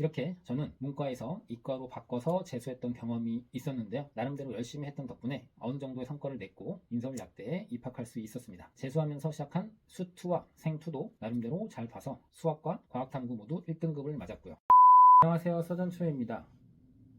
이렇게 저는 문과에서 이과로 바꿔서 재수했던 경험이 있었는데요. 나름대로 열심히 했던 덕분에 어느 정도의 성과를 냈고 인서울약대에 입학할 수 있었습니다. 재수하면서 시작한 수2와 생2도 나름대로 잘 봐서 수학과 과학탐구 모두 1등급을 맞았고요. 안녕하세요, 서전초입니다.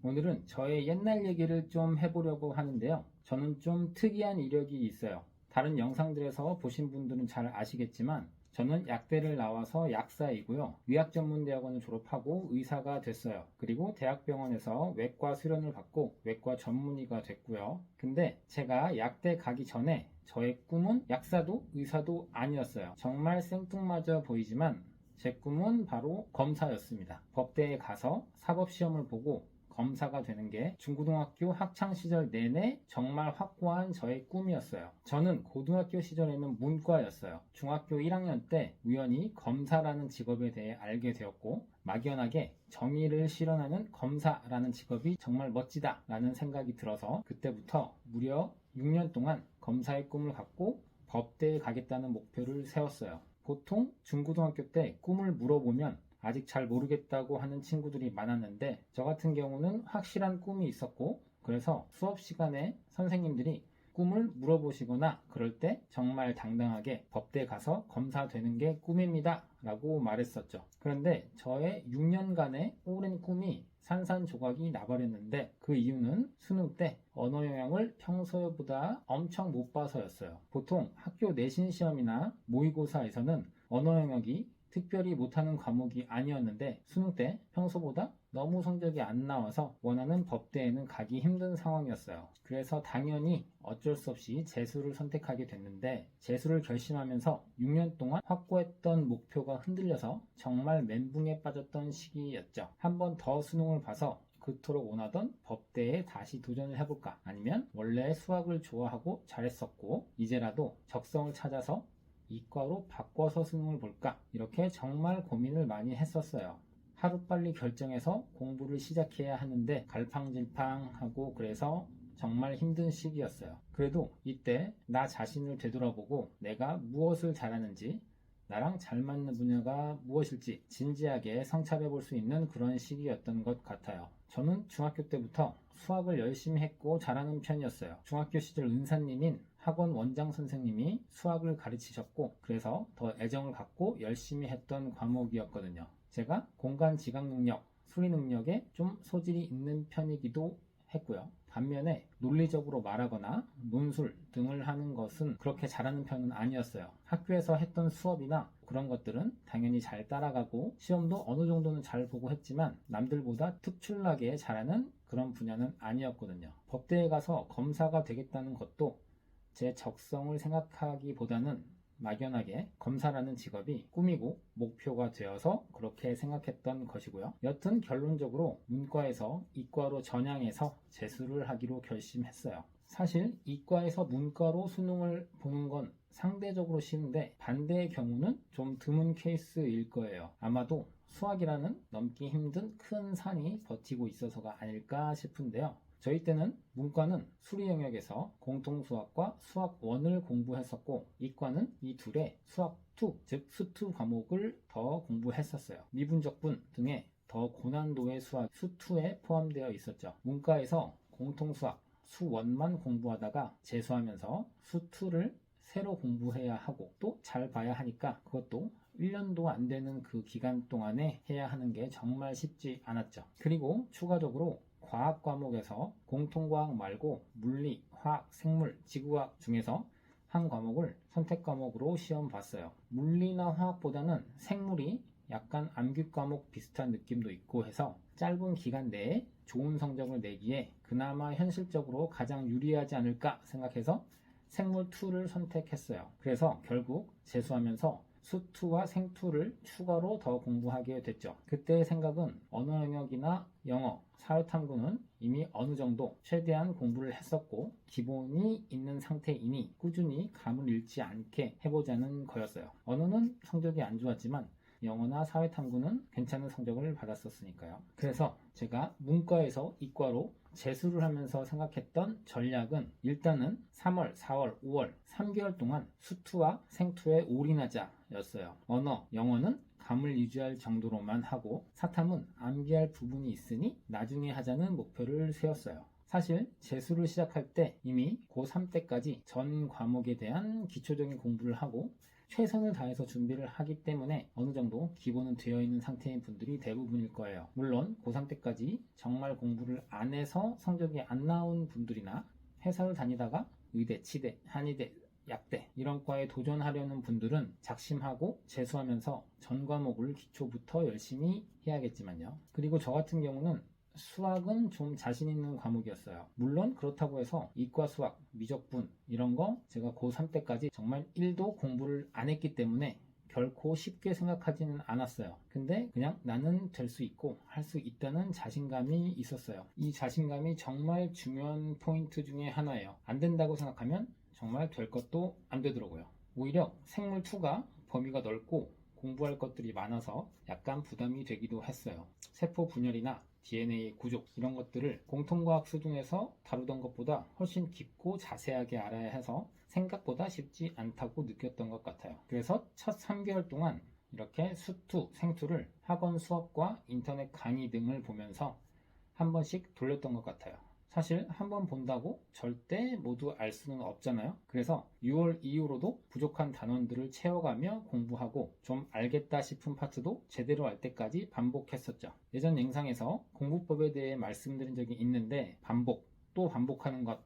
오늘은 저의 옛날 얘기를 좀 해보려고 하는데요. 저는 좀 특이한 이력이 있어요. 다른 영상들에서 보신 분들은 잘 아시겠지만 저는 약대를 나와서 약사이고요. 의학전문대학원을 졸업하고 의사가 됐어요. 그리고 대학병원에서 외과 수련을 받고 외과 전문의가 됐고요. 근데 제가 약대 가기 전에 저의 꿈은 약사도 의사도 아니었어요. 정말 생뚱맞아 보이지만 제 꿈은 바로 검사였습니다. 법대에 가서 사법시험을 보고 검사가 되는 게 중고등학교 학창시절 내내 정말 확고한 저의 꿈이었어요. 저는 고등학교 시절에는 문과였어요. 중학교 1학년 때 우연히 검사라는 직업에 대해 알게 되었고 막연하게 정의를 실현하는 검사라는 직업이 정말 멋지다 라는 생각이 들어서 그때부터 무려 6년 동안 검사의 꿈을 갖고 법대에 가겠다는 목표를 세웠어요. 보통 중고등학교 때 꿈을 물어보면 아직 잘 모르겠다고 하는 친구들이 많았는데 저 같은 경우는 확실한 꿈이 있었고 그래서 수업 시간에 선생님들이 꿈을 물어보시거나 그럴 때 정말 당당하게 법대 가서 검사 되는 게 꿈입니다 라고 말했었죠. 그런데 저의 6년간의 오랜 꿈이 산산조각이 나버렸는데 그 이유는 수능 때 언어 영역을 평소보다 엄청 못 봐서였어요. 보통 학교 내신 시험이나 모의고사에서는 언어 영역이 특별히 못하는 과목이 아니었는데 수능 때 평소보다 너무 성적이 안 나와서 원하는 법대에는 가기 힘든 상황이었어요. 그래서 당연히 어쩔 수 없이 재수를 선택하게 됐는데 재수를 결심하면서 6년 동안 확고했던 목표가 흔들려서 정말 멘붕에 빠졌던 시기였죠. 한 번 더 수능을 봐서 그토록 원하던 법대에 다시 도전을 해볼까? 아니면 원래 수학을 좋아하고 잘했었고 이제라도 적성을 찾아서 이과로 바꿔서 수능을 볼까? 이렇게 정말 고민을 많이 했었어요. 하루빨리 결정해서 공부를 시작해야 하는데 갈팡질팡하고 그래서 정말 힘든 시기였어요. 그래도 이때 나 자신을 되돌아보고 내가 무엇을 잘하는지 나랑 잘 맞는 분야가 무엇일지 진지하게 성찰해 볼 수 있는 그런 시기였던 것 같아요. 저는 중학교 때부터 수학을 열심히 했고 잘하는 편이었어요. 중학교 시절 은사님인 학원 원장 선생님이 수학을 가르치셨고 그래서 더 애정을 갖고 열심히 했던 과목이었거든요. 제가 공간 지각 능력, 수리 능력에 좀 소질이 있는 편이기도 했고요. 반면에 논리적으로 말하거나 논술 등을 하는 것은 그렇게 잘하는 편은 아니었어요. 학교에서 했던 수업이나 그런 것들은 당연히 잘 따라가고 시험도 어느 정도는 잘 보고 했지만 남들보다 특출나게 잘하는 그런 분야는 아니었거든요. 법대에 가서 검사가 되겠다는 것도 제 적성을 생각하기보다는 막연하게 검사라는 직업이 꿈이고 목표가 되어서 그렇게 생각했던 것이고요. 여튼 결론적으로 문과에서 이과로 전향해서 재수를 하기로 결심했어요. 사실 이과에서 문과로 수능을 보는 건 상대적으로 쉬운데 반대의 경우는 좀 드문 케이스일 거예요. 아마도 수학이라는 넘기 힘든 큰 산이 버티고 있어서가 아닐까 싶은데요. 저희 때는 문과는 수리 영역에서 공통수학과 수학 1을 공부했었고 이과는 이 둘의 수학 2, 즉 수2 과목을 더 공부했었어요. 미분적분 등의 더 고난도의 수학 수2에 포함되어 있었죠. 문과에서 공통수학 수1만 공부하다가 재수하면서 수2를 새로 공부해야 하고 또 잘 봐야 하니까 그것도 1년도 안 되는 그 기간 동안에 해야 하는 게 정말 쉽지 않았죠. 그리고 추가적으로 과학 과목에서 공통과학 말고 물리, 화학, 생물, 지구과학 중에서 한 과목을 선택 과목으로 시험 봤어요. 물리나 화학보다는 생물이 약간 암기 과목 비슷한 느낌도 있고 해서 짧은 기간 내에 좋은 성적을 내기에 그나마 현실적으로 가장 유리하지 않을까 생각해서 생물2를 선택했어요. 그래서 결국 재수하면서 수2와 생2를 추가로 더 공부하게 됐죠. 그때의 생각은 언어 영역이나 영어, 사회탐구는 이미 어느 정도 최대한 공부를 했었고 기본이 있는 상태이니 꾸준히 감을 잃지 않게 해보자는 거였어요. 언어는 성적이 안 좋았지만 영어나 사회탐구는 괜찮은 성적을 받았었으니까요. 그래서 제가 문과에서 이과로 재수를 하면서 생각했던 전략은 일단은 3월, 4월, 5월 3개월 동안 수투와 생투에 올인하자 였어요. 언어, 영어는 감을 유지할 정도로만 하고 사탐은 암기할 부분이 있으니 나중에 하자는 목표를 세웠어요. 사실 재수를 시작할 때 이미 고3 때까지 전 과목에 대한 기초적인 공부를 하고 최선을 다해서 준비를 하기 때문에 어느 정도 기본은 되어 있는 상태인 분들이 대부분일 거예요. 물론 고3 때까지 정말 공부를 안 해서 성적이 안 나온 분들이나 회사를 다니다가 의대, 치대, 한의대, 약대 이런 과에 도전하려는 분들은 작심하고 재수하면서 전 과목을 기초부터 열심히 해야겠지만요. 그리고 저 같은 경우는 수학은 좀 자신 있는 과목이었어요. 물론 그렇다고 해서 이과 수학, 미적분 이런 거 제가 고3 때까지 정말 1도 공부를 안 했기 때문에 결코 쉽게 생각하지는 않았어요. 근데 그냥 나는 될 수 있고 할 수 있다는 자신감이 있었어요. 이 자신감이 정말 중요한 포인트 중에 하나예요. 안 된다고 생각하면 정말 될 것도 안 되더라고요. 오히려 생물2가 범위가 넓고 공부할 것들이 많아서 약간 부담이 되기도 했어요. 세포 분열이나 DNA 구조 이런 것들을 공통과학 수준에서 다루던 것보다 훨씬 깊고 자세하게 알아야 해서 생각보다 쉽지 않다고 느꼈던 것 같아요. 그래서 첫 3개월 동안 이렇게 수투, 생투를 학원 수업과 인터넷 강의 등을 보면서 한 번씩 돌렸던 것 같아요. 사실 한 번 본다고 절대 모두 알 수는 없잖아요. 그래서 6월 이후로도 부족한 단원들을 채워가며 공부하고 좀 알겠다 싶은 파트도 제대로 알 때까지 반복했었죠. 예전 영상에서 공부법에 대해 말씀드린 적이 있는데 반복, 또 반복하는 것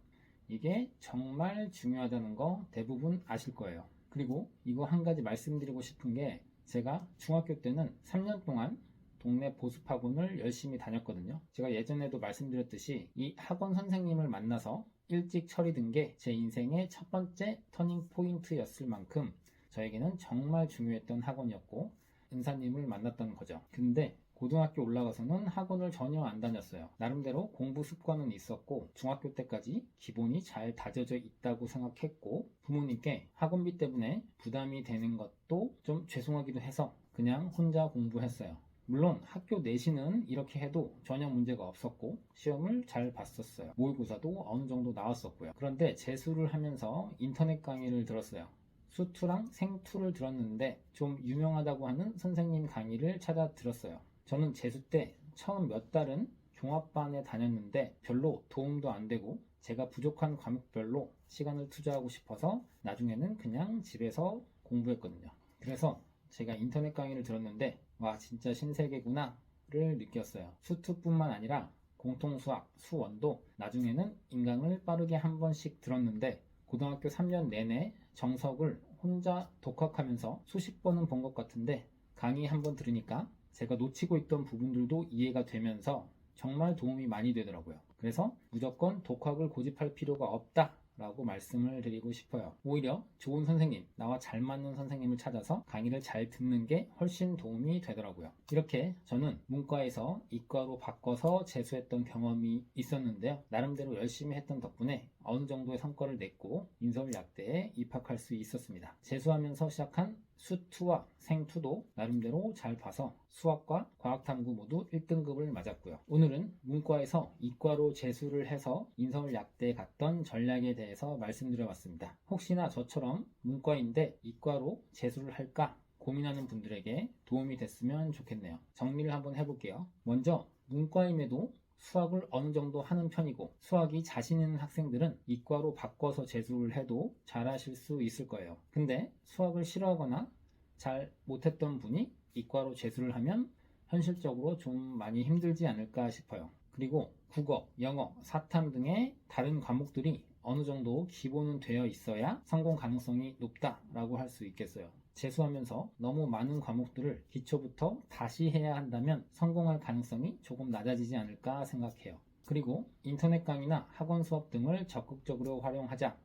이게 정말 중요하다는 거 대부분 아실 거예요. 그리고 이거 한 가지 말씀드리고 싶은 게 제가 중학교 때는 3년 동안 동네 보습학원을 열심히 다녔거든요. 제가 예전에도 말씀드렸듯이 이 학원 선생님을 만나서 일찍 처리된 게 제 인생의 첫 번째 터닝 포인트였을 만큼 저에게는 정말 중요했던 학원이었고 은사님을 만났던 거죠. 근데 고등학교 올라가서는 학원을 전혀 안 다녔어요. 나름대로 공부 습관은 있었고 중학교 때까지 기본이 잘 다져져 있다고 생각했고 부모님께 학원비 때문에 부담이 되는 것도 좀 죄송하기도 해서 그냥 혼자 공부했어요. 물론 학교 내신은 이렇게 해도 전혀 문제가 없었고 시험을 잘 봤었어요. 모의고사도 어느 정도 나왔었고요. 그런데 재수를 하면서 인터넷 강의를 들었어요. 수투랑 생투를 들었는데 좀 유명하다고 하는 선생님 강의를 찾아 들었어요. 저는 재수 때 처음 몇 달은 종합반에 다녔는데 별로 도움도 안 되고 제가 부족한 과목별로 시간을 투자하고 싶어서 나중에는 그냥 집에서 공부했거든요. 그래서 제가 인터넷 강의를 들었는데 와 진짜 신세계구나 를 느꼈어요. 수투뿐만 아니라 공통수학, 수원도 나중에는 인강을 빠르게 한 번씩 들었는데 고등학교 3년 내내 정석을 혼자 독학하면서 수십 번은 본 것 같은데 강의 한 번 들으니까 제가 놓치고 있던 부분들도 이해가 되면서 정말 도움이 많이 되더라고요. 그래서 무조건 독학을 고집할 필요가 없다 라고 말씀을 드리고 싶어요. 오히려 좋은 선생님, 나와 잘 맞는 선생님을 찾아서 강의를 잘 듣는 게 훨씬 도움이 되더라고요. 이렇게 저는 문과에서 이과로 바꿔서 재수했던 경험이 있었는데요. 나름대로 열심히 했던 덕분에 어느 정도의 성과를 냈고 인서울약대에 입학할 수 있었습니다. 재수하면서 시작한 수투와 생투도 나름대로 잘 봐서 수학과 과학탐구 모두 1등급을 맞았고요. 오늘은 문과에서 이과로 재수를 해서 인서울약대에 갔던 전략에 대해서 말씀드려봤습니다. 혹시나 저처럼 문과인데 이과로 재수를 할까 고민하는 분들에게 도움이 됐으면 좋겠네요. 정리를 한번 해볼게요. 먼저 문과임에도 수학을 어느 정도 하는 편이고 수학이 자신 있는 학생들은 이과로 바꿔서 재수를 해도 잘하실 수 있을 거예요. 근데 수학을 싫어하거나 잘 못했던 분이 이과로 재수를 하면 현실적으로 좀 많이 힘들지 않을까 싶어요. 그리고 국어, 영어, 사탐 등의 다른 과목들이 어느 정도 기본은 되어 있어야 성공 가능성이 높다라고 할 수 있겠어요. 재수하면서 너무 많은 과목들을 기초부터 다시 해야 한다면 성공할 가능성이 조금 낮아지지 않을까 생각해요. 그리고 인터넷 강의나 학원 수업 등을 적극적으로 활용하자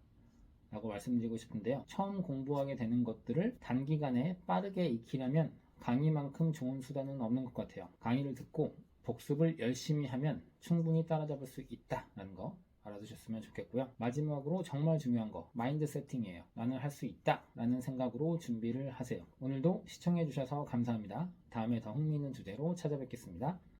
라고 말씀드리고 싶은데요. 처음 공부하게 되는 것들을 단기간에 빠르게 익히려면 강의만큼 좋은 수단은 없는 것 같아요. 강의를 듣고 복습을 열심히 하면 충분히 따라잡을 수 있다는 거 알아두셨으면 되셨으면 좋겠고요. 마지막으로 정말 중요한 거, 마인드 세팅이에요. 나는 할 수 있다 라는 생각으로 준비를 하세요. 오늘도 시청해주셔서 감사합니다. 다음에 더 흥미있는 주제로 찾아뵙겠습니다.